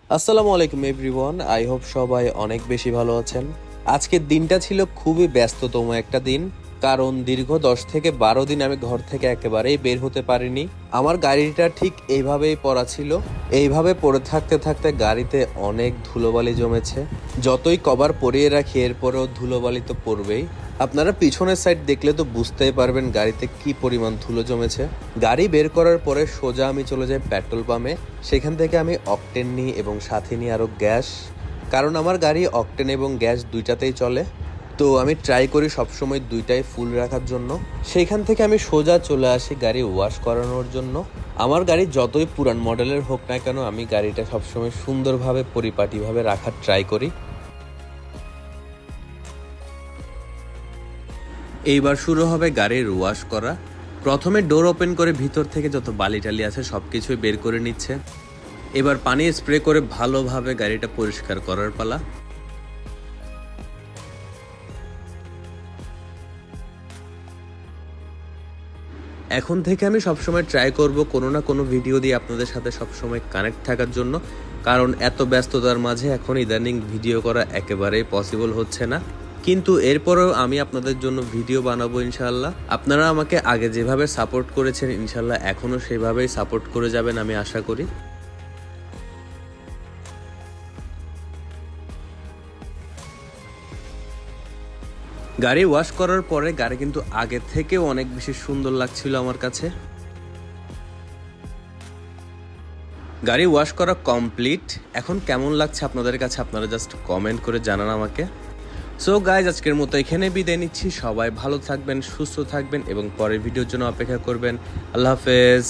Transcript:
আসসালামু আলাইকুম everyone, I hope সবাই অনেক বেশি ভালো আছেন। আজকের দিনটা ছিল খুবই ব্যস্ততম একটা দিন, কারণ দীর্ঘ 10 থেকে 12 দিন আমি ঘর থেকে একেবারেই বের হতে পারিনি। আমার গাড়িটা ঠিক এইভাবেই পড়া ছিল। এইভাবে পড়ে থাকতে থাকতে গাড়িতে অনেক ধুলোবালি জমেছে। যতই কভার পরিয়ে রাখি এরপরেও ধুলোবালি তো পড়বেই। আপনারা পিছনের সাইড দেখলে তো বুঝতেই পারবেন গাড়িতে কি পরিমাণ ধুলো জমেছে। গাড়ি বের করার পরে সোজা আমি চলে যাই পেট্রোল পাম্পে। সেখান থেকে আমি অকটেন নিই এবং সাথে নিই আরও গ্যাস, কারণ আমার গাড়ি অকটেন এবং গ্যাস দুইটাতেই চলে। তো আমি ট্রাই করি সবসময় দুইটাই ফুল রাখার জন্য। সেইখান থেকে আমি সোজা চলে আসি গাড়ি ওয়াশ করানোর জন্য। আমার গাড়ি যতই পুরান মডেলের হোক না কেন, আমি গাড়িটা সবসময় সুন্দরভাবে পরিপাটিভাবে রাখার ট্রাই করি। এইবার শুরু হবে গাড়ির ওয়াশ করা। প্রথমে ডোর ওপেন করে ভিতর থেকে যত বালি টালি আছে সব কিছুই বের করে নিচ্ছে। এবার পানি স্প্রে করে ভালোভাবে গাড়িটা পরিষ্কার করার পালা। এখন থেকে আমি সবসময় ট্রাই করব কোনো না কোনো ভিডিও দিয়ে আপনাদের সাথে সবসময় কানেক্ট থাকার জন্য, কারণ এত ব্যস্ততার মাঝে এখন ইদানিং ভিডিও করা একেবারেই পসিবল হচ্ছে না। কিন্তু এরপরেও আমি আপনাদের জন্য ভিডিও বানাবো ইনশাল্লাহ। আপনারা আমাকে আগে যেভাবে সাপোর্ট করেছেন ইনশাল্লাহ এখনও সেভাবেই সাপোর্ট করে যাবেন আমি আশা করি। গাড়ি ওয়াশ করার পরে গাড়ি কিন্তু আগে থেকেও অনেক বেশি সুন্দর লাগছিল আমার কাছে। গাড়ি ওয়াশ করা কমপ্লিট। এখন কেমন লাগছে আপনাদের কাছে আপনারা জাস্ট কমেন্ট করে জানান আমাকে। সো গাইজ, আজকের মতো এখানে বিদায় নিচ্ছি। সবাই ভালো থাকবেন, সুস্থ থাকবেন এবং পরের ভিডিওর জন্য অপেক্ষা করবেন। আল্লাহ হাফেজ।